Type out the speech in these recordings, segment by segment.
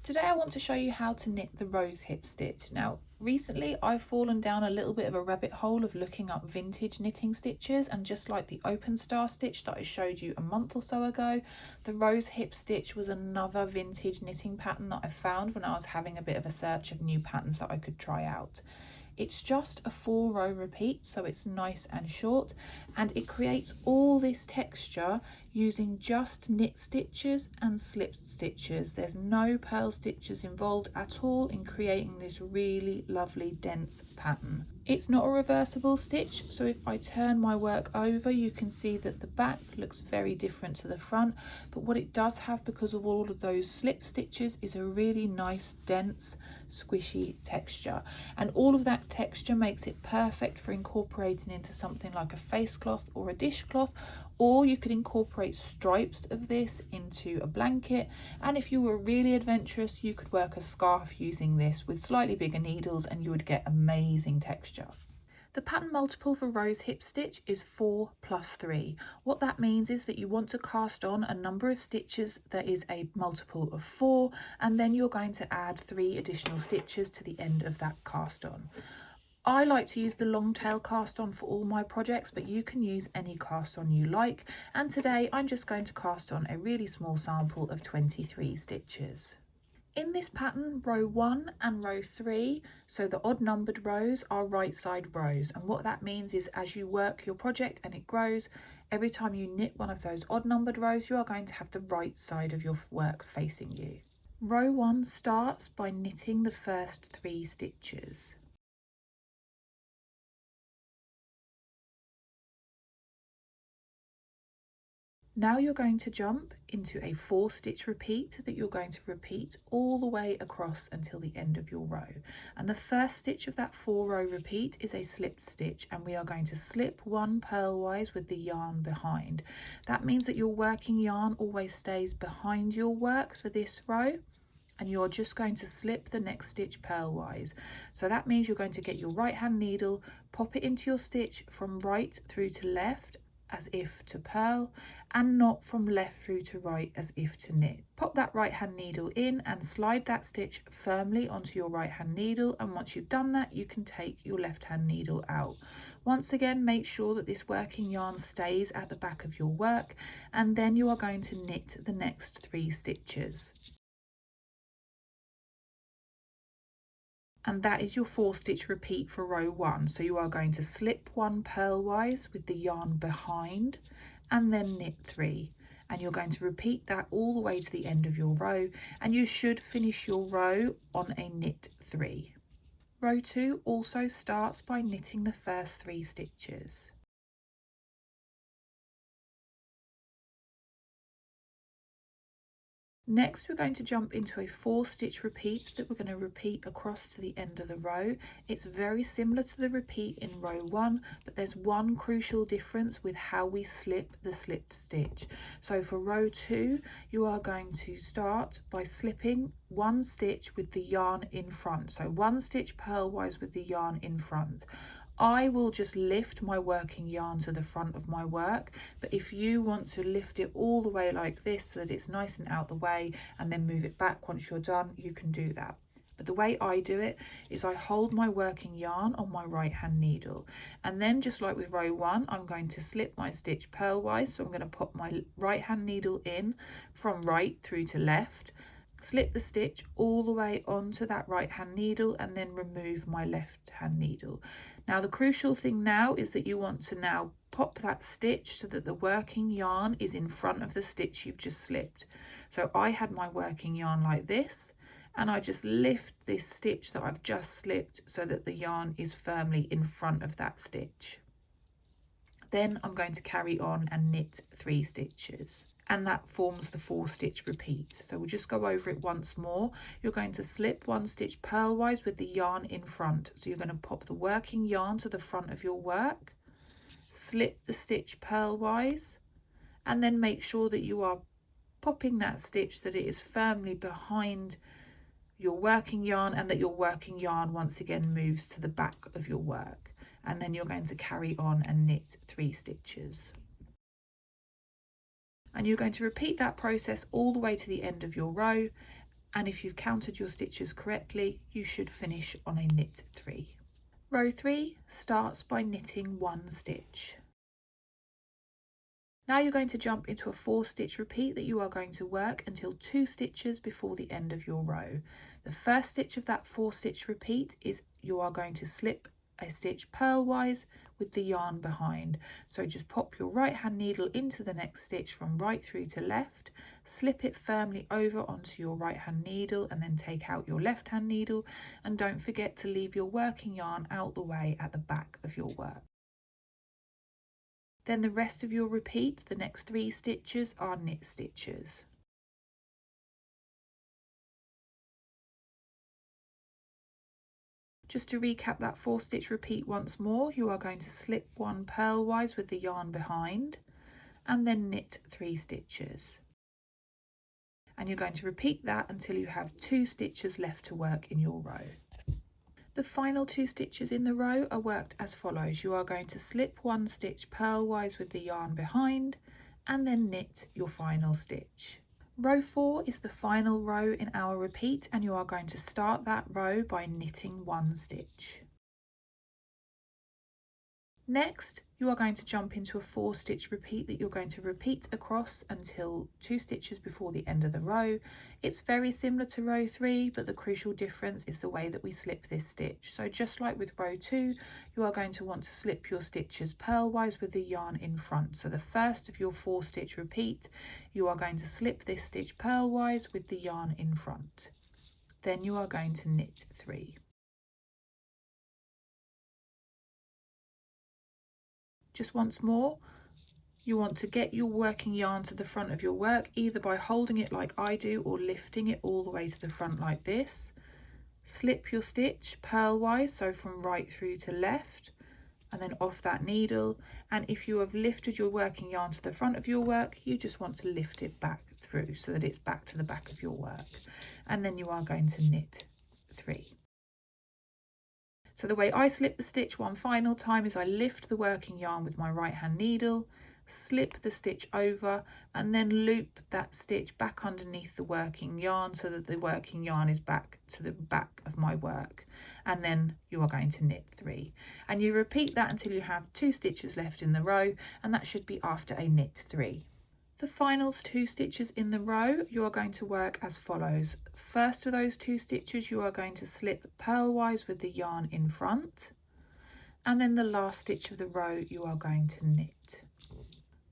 Today I want to show you how to knit the rosehip stitch. Now, recently I've fallen down a little bit of a rabbit hole of looking up vintage knitting stitches, and just like the open star stitch that I showed you a month or so ago, the rosehip stitch was another vintage knitting pattern that I found when I was having a bit of a search of new patterns that I could try out. It's just a 4-row repeat, so it's nice and short, and it creates all this texture using just knit stitches and slipped stitches. There's no purl stitches involved at all in creating this really lovely dense pattern. It's not a reversible stitch, so if I turn my work over, you can see that the back looks very different to the front, but what it does have, because of all of those slip stitches, is a really nice dense squishy texture, and all of that texture makes it perfect for incorporating into something like a face cloth or a dishcloth, or you could incorporate stripes of this into a blanket, and if you were really adventurous you could work a scarf using this with slightly bigger needles and you would get amazing texture. The pattern multiple for rosehip stitch is 4 plus 3. What that means is that you want to cast on a number of stitches that is a multiple of 4, and then you're going to add 3 additional stitches to the end of that cast on. I like to use the long tail cast on for all my projects, but you can use any cast on you like, and today I'm just going to cast on a really small sample of 23 stitches. In this pattern, row 1 and row 3, so the odd numbered rows, are right side rows, and what that means is as you work your project and it grows, every time you knit one of those odd numbered rows you are going to have the right side of your work facing you. Row 1 starts by knitting the first 3 stitches. Now you're going to jump into a 4-stitch repeat that you're going to repeat all the way across until the end of your row. And the first stitch of that 4-row repeat is a slipped stitch, and we are going to slip 1 purlwise with the yarn behind. That means that your working yarn always stays behind your work for this row, and you're just going to slip the next stitch purlwise. So that means you're going to get your right hand needle, pop it into your stitch from right through to left as if to purl, and not from left through to right as if to knit. Pop that right hand needle in and slide that stitch firmly onto your right hand needle, and once you've done that you can take your left hand needle out. Once again, make sure that this working yarn stays at the back of your work, and then you are going to knit the next 3 stitches. And that is your 4-stitch repeat for row 1. So you are going to slip 1 purlwise with the yarn behind and then knit 3, and you're going to repeat that all the way to the end of your row, and you should finish your row on a knit 3. Row 2 also starts by knitting the first 3 stitches. Next, we're going to jump into a 4-stitch repeat that we're going to repeat across to the end of the row. It's very similar to the repeat in row 1, but there's one crucial difference with how we slip the slipped stitch. So for row 2, you are going to start by slipping 1 stitch with the yarn in front. So 1 stitch purlwise with the yarn in front. I will just lift my working yarn to the front of my work, but if you want to lift it all the way like this so that it's nice and out the way and then move it back once you're done, you can do that. But the way I do it is I hold my working yarn on my right hand needle, and then just like with row 1, I'm going to slip my stitch purlwise. So I'm going to pop my right hand needle in from right through to left, slip the stitch all the way onto that right hand needle, and then remove my left hand needle. Now the crucial thing now is that you want to now pop that stitch so that the working yarn is in front of the stitch you've just slipped. So I had my working yarn like this, and I just lift this stitch that I've just slipped so that the yarn is firmly in front of that stitch. Then I'm going to carry on and knit 3 stitches, and that forms the 4-stitch repeat. So we'll just go over it once more. You're going to slip 1 stitch purlwise with the yarn in front. So you're going to pop the working yarn to the front of your work, slip the stitch purlwise, and then make sure that you are popping that stitch that it is firmly behind your working yarn, and that your working yarn once again moves to the back of your work. And then you're going to carry on and knit 3 stitches. And you're going to repeat that process all the way to the end of your row, And if you've counted your stitches correctly, you should finish on a knit 3. Row 3 starts by knitting 1 stitch. Now you're going to jump into a 4-stitch repeat that you are going to work until 2 stitches before the end of your row. The first stitch of that 4-stitch repeat is you are going to slip a stitch purlwise with the yarn behind. So just pop your right hand needle into the next stitch from right through to left, slip it firmly over onto your right hand needle and then take out your left hand needle, and don't forget to leave your working yarn out the way at the back of your work. Then the rest of your repeat, the next 3 stitches, are knit stitches. Just to recap that 4-stitch repeat once more, you are going to slip 1 purlwise with the yarn behind and then knit 3 stitches. And you're going to repeat that until you have 2 stitches left to work in your row. The final 2 stitches in the row are worked as follows. You are going to slip 1 stitch purlwise with the yarn behind and then knit your final stitch. Row 4 is the final row in our repeat, and you are going to start that row by knitting 1 stitch. Next, you are going to jump into a 4-stitch repeat that you're going to repeat across until 2 stitches before the end of the row. It's very similar to row 3, but the crucial difference is the way that we slip this stitch. So just like with row 2, you are going to want to slip your stitches purlwise with the yarn in front. So the first of your 4-stitch repeat, you are going to slip this stitch purlwise with the yarn in front. Then you are going to knit 3. Just once more, you want to get your working yarn to the front of your work, either by holding it like I do or lifting it all the way to the front like this. Slip your stitch purlwise, so from right through to left, and then off that needle. And if you have lifted your working yarn to the front of your work, you just want to lift it back through so that it's back to the back of your work. And then you are going to knit 3. So the way I slip the stitch one final time is I lift the working yarn with my right hand needle, slip the stitch over, and then loop that stitch back underneath the working yarn so that the working yarn is back to the back of my work. And then you are going to knit 3. And you repeat that until you have 2 stitches left in the row, and that should be after a knit 3. The final 2 stitches in the row, you are going to work as follows. First of those 2 stitches, you are going to slip purlwise with the yarn in front, and then the last stitch of the row you are going to knit.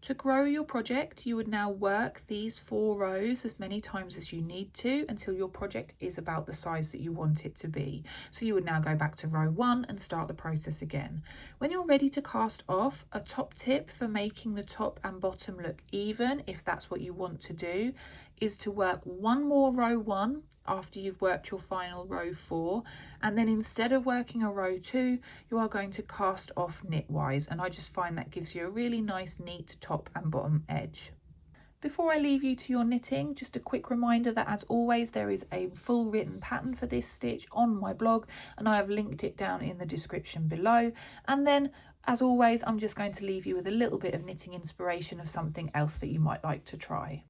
To grow your project, you would now work these 4 rows as many times as you need to until your project is about the size that you want it to be. So you would now go back to row 1 and start the process again. When you're ready to cast off, a top tip for making the top and bottom look even, if that's what you want to do, is to work one more row 1 after you've worked your final row 4, and then instead of working a row 2, you are going to cast off knitwise, and I just find that gives you a really nice neat top and bottom edge. Before I leave you to your knitting, just a quick reminder that as always there is a full written pattern for this stitch on my blog, and I have linked it down in the description below. And then as always, I'm just going to leave you with a little bit of knitting inspiration of something else that you might like to try.